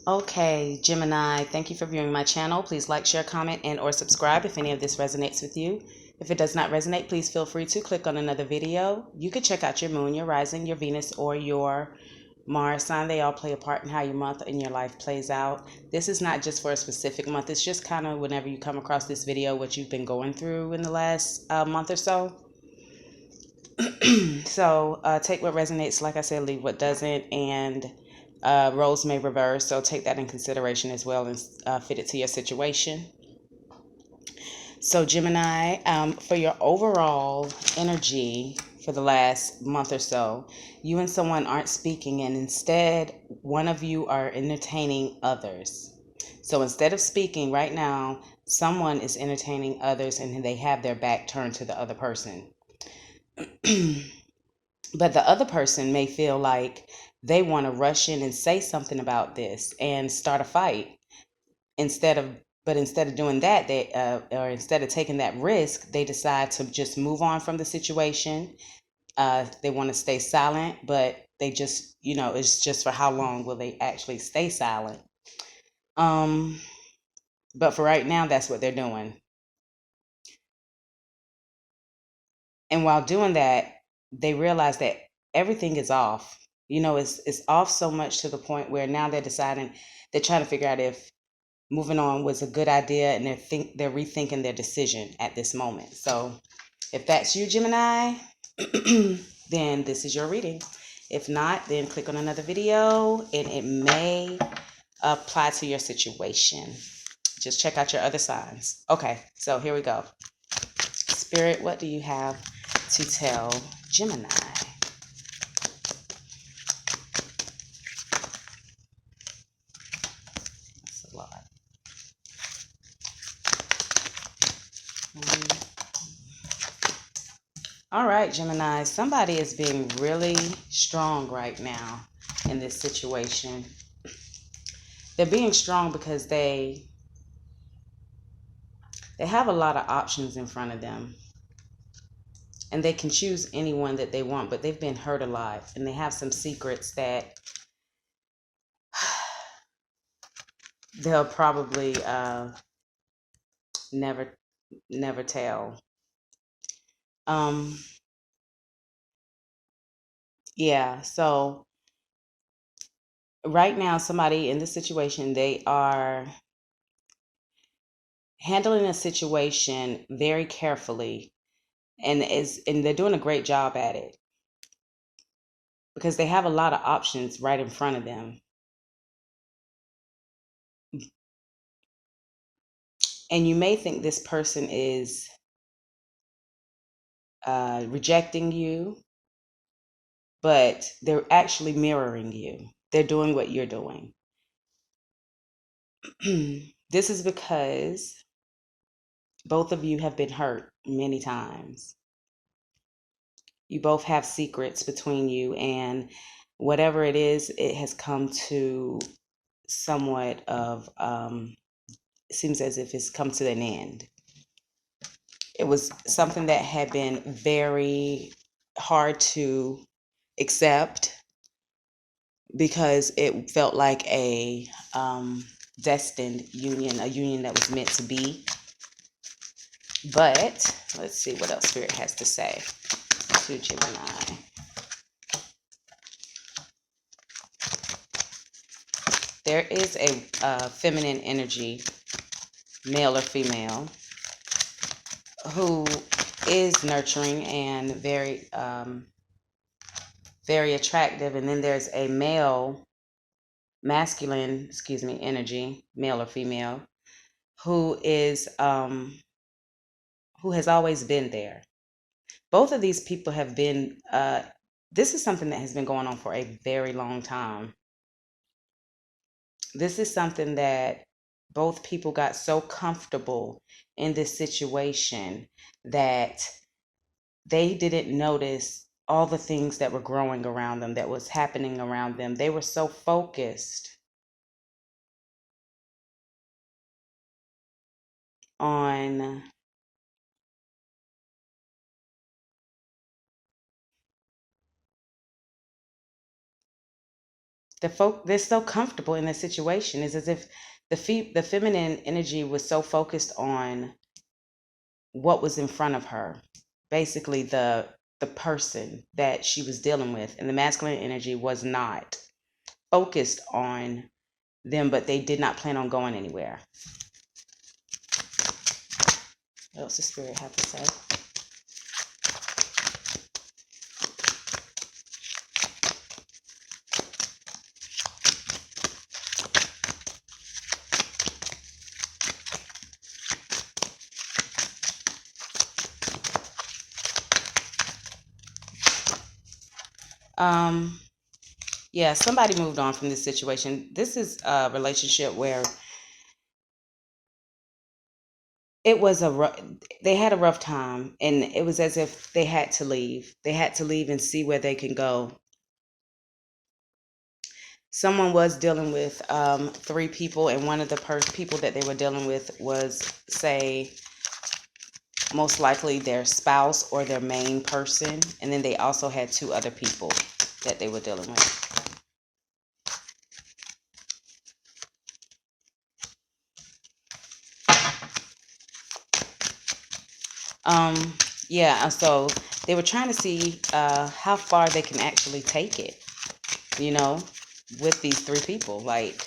Okay, Gemini, thank you for viewing my channel. Please like, share, comment, and or subscribe if any of this resonates with you. If it does not resonate, please feel free to click on another video. You could check out your moon, your rising, your Venus, or your Mars sign. They all play a part in how your month in your life plays out. This is not just for a specific month. It's just kind of whenever you come across this video, what you've been going through in the last month or so. So take what resonates, like I said, leave what doesn't, and roles may reverse, so take that in consideration as well and fit it to your situation. So Gemini, for your overall energy for the last month or so, you and someone aren't speaking, and instead one of you are entertaining others. So instead of speaking right now, someone is entertaining others and they have their back turned to the other person. But the other person may feel like they want to rush in and say something about this and start a fight instead of doing that, or instead of taking that risk, they decide to just move on from the situation. They want to stay silent, but they just, it's just for how long will they actually stay silent? But for right now, that's what they're doing. And while doing that, they realize that everything is off. It's off so much to the point where now they're trying to figure out if moving on was a good idea, and they're rethinking their decision at this moment. So if that's you, Gemini, then this is your reading. If not, then click on another video and it may apply to your situation. Just check out your other signs. Okay, so here we go. Spirit, what do you have to tell Gemini? That's a lot. All right, Gemini, somebody is being really strong right now in this situation. They're being strong because they have a lot of options in front of them. And they can choose anyone that they want, but they've been hurt a lot. And they have some secrets that they'll probably never tell. Yeah, so right now, somebody in this situation, they are handling a situation very carefully, and they're doing a great job at it because they have a lot of options right in front of them. And you may think this person is rejecting you, but they're actually mirroring you. They're doing what you're doing. This is because both of you have been hurt many times. You both have secrets between you, and whatever it is, it has come to somewhat of, it seems as if it's come to an end. It was something that had been very hard to accept because it felt like a destined union, a union that was meant to be. But let's see what else Spirit has to say to Gemini. There is a feminine energy, male or female, who is nurturing and very attractive, and then there's a masculine energy, male or female, who has always been there. Both of these people have been this is something that has been going on for a very long time. This is something that both people got so comfortable in this situation that they didn't notice all the things that were growing around them, that was happening around them. They were so focused on They're so comfortable in their situation. It's as if the feminine energy was so focused on what was in front of her, basically the person that she was dealing with, and the masculine energy was not focused on them, but they did not plan on going anywhere. What else does Spirit have to say? Yeah, somebody moved on from this situation. This is a relationship where it was they had a rough time, and it was as if they had to leave. They had to leave and see where they can go. Someone was dealing with three people, and one of the people that they were dealing with was, say, most likely their spouse or their main person, and then they also had two other people that they were dealing with. Yeah, so they were trying to see how far they can actually take it, you know, with these three people. Like,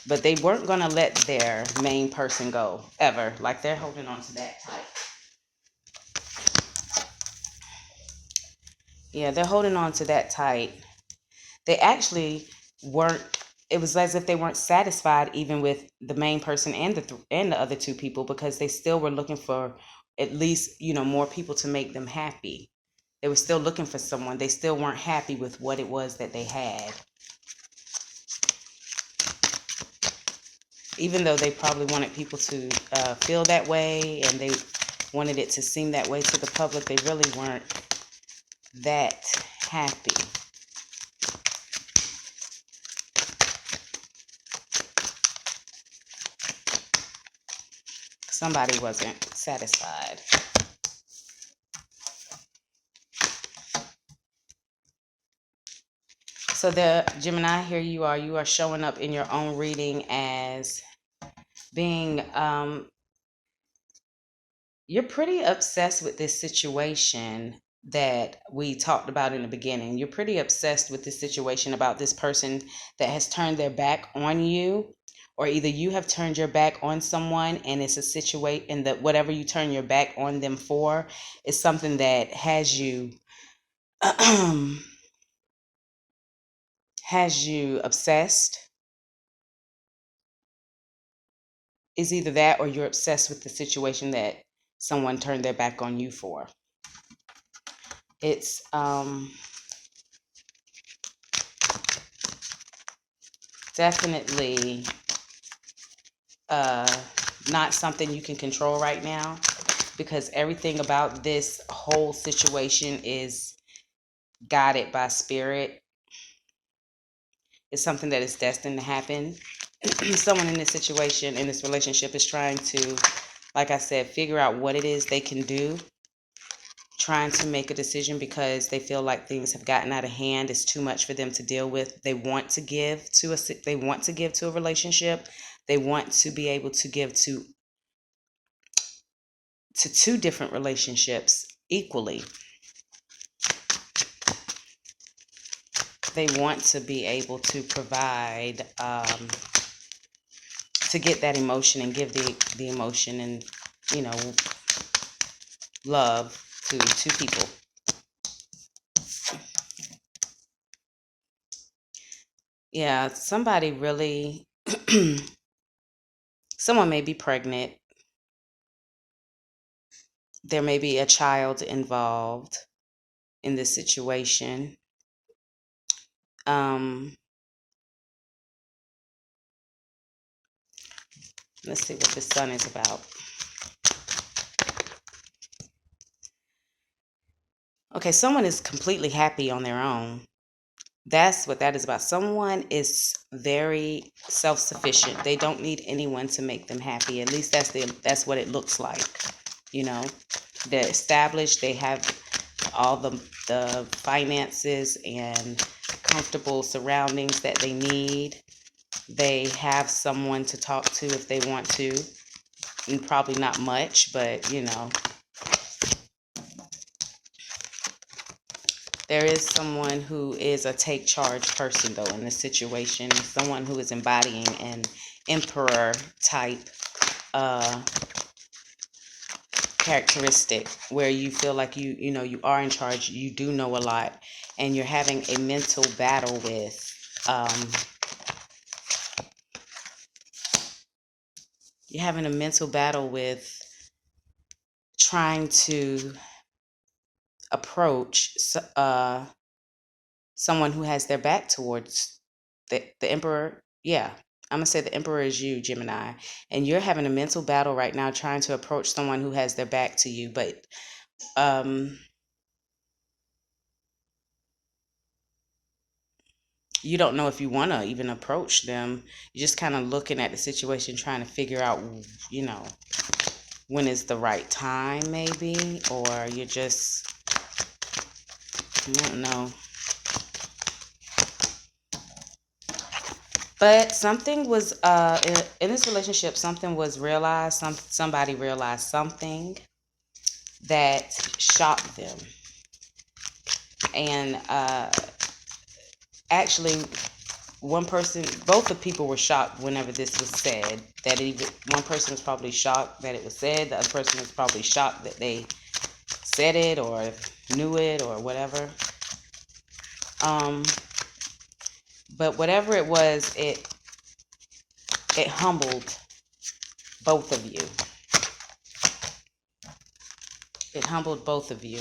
but they weren't going to let their main person go ever. Like, they're holding on to that tight. Yeah, they're holding on to that tight. They actually weren't, it was as if they weren't satisfied even with the main person and the other two people, because they still were looking for at least, more people to make them happy. They were still looking for someone. They still weren't happy with what it was that they had. Even though they probably wanted people to feel that way, and they wanted it to seem that way to the public, they really weren't that happy. Somebody wasn't satisfied. So the Gemini, here you are showing up in your own reading as being, you're pretty obsessed with this situation that we talked about in the beginning. You're pretty obsessed with this situation about this person that has turned their back on you, or either you have turned your back on someone and it's a situation, and that whatever you turn your back on them for is something that has you has you obsessed. Is either that, or you're obsessed with the situation that someone turned their back on you for. It's definitely not something you can control right now, because everything about this whole situation is guided by spirit. It's something that is destined to happen. Someone in this situation, in this relationship, is trying to, like I said, figure out what it is they can do, trying to make a decision because they feel like things have gotten out of hand. It's too much for them to deal with. They want to give to a relationship. They want to be able to give to two different relationships equally. They want to be able to provide, to get that emotion and give the emotion and, love to two people. Yeah, somebody really, someone may be pregnant. There may be a child involved in this situation. Let's see what the sun is about. Okay, someone is completely happy on their own. That's what that is about. Someone is very self-sufficient. They don't need anyone to make them happy. At least that's what it looks like. They're established. They have all the finances and comfortable surroundings that they need. They have someone to talk to if they want to, and probably not much, but you know. There is someone who is a take charge person, though, in this situation. Someone who is embodying an emperor type characteristic, where you feel like you know you are in charge, you do know a lot, and you're having a mental battle with trying to approach someone who has their back towards the emperor. Yeah, I'm gonna say the emperor is you, Gemini, and you're having a mental battle right now trying to approach someone who has their back to you, but you don't know if you want to even approach them. You're just kind of looking at the situation, trying to figure out, you know, when is the right time, maybe, or you're just, I don't know. But something was in this relationship, something was realized. Somebody realized something that shocked them, and actually, both the people were shocked whenever this was said. One person was probably shocked that it was said. The other person was probably shocked that they said it or knew it or whatever. But whatever it was, it humbled both of you. It humbled both of you.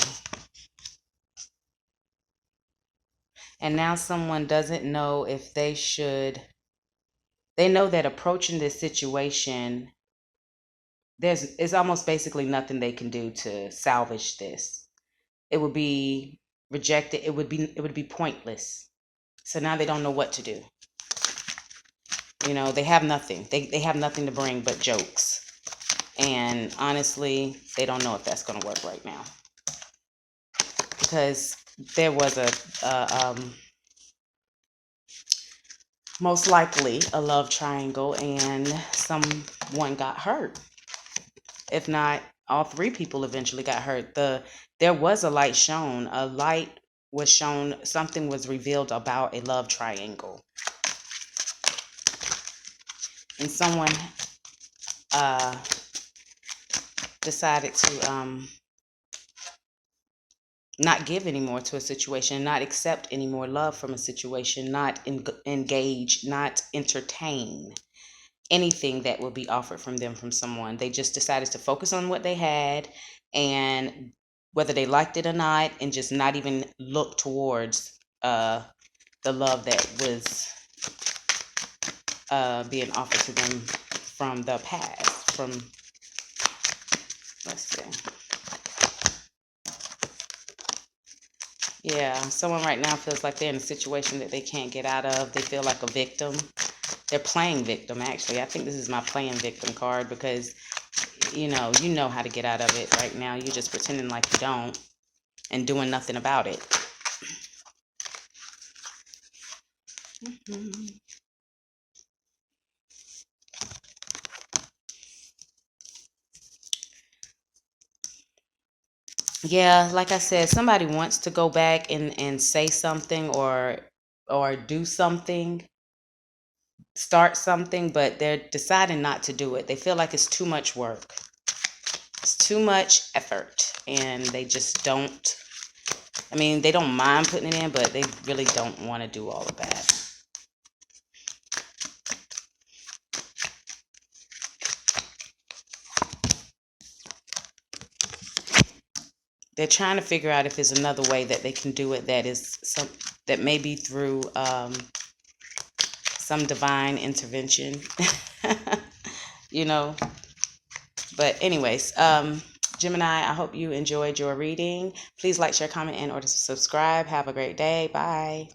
And now someone doesn't know if they should. They know that approaching this situation, it's almost basically nothing they can do to salvage this. It would be rejected. It would be pointless. So now they don't know what to do. You know, they have nothing. They have nothing to bring but jokes. And honestly, they don't know if that's going to work right now. Because there was most likely a love triangle, and someone got hurt. If not, all three people eventually got hurt. There was a light shown. A light was shown. Something was revealed about a love triangle. And someone decided to not give anymore to a situation, not accept any more love from a situation, not engage, not entertain anything that will be offered from them from someone. They just decided to focus on what they had, and whether they liked it or not, and just not even look towards the love that was being offered to them from the past. Let's see. Yeah, someone right now feels like they're in a situation that they can't get out of. They feel like a victim. They're playing victim, actually. I think this is my playing victim card, because, you know how to get out of it right now. You're just pretending like you don't and doing nothing about it. Yeah, like I said, somebody wants to go back and say something or do something, start something, but they're deciding not to do it. They feel like it's too much work. It's too much effort, and they just don't. I mean, they don't mind putting it in, but they really don't want to do all of that. They're trying to figure out if there's another way that they can do it that may be through some divine intervention, you know. But anyways, Gemini, I hope you enjoyed your reading. Please like, share, comment, and or subscribe. Have a great day. Bye.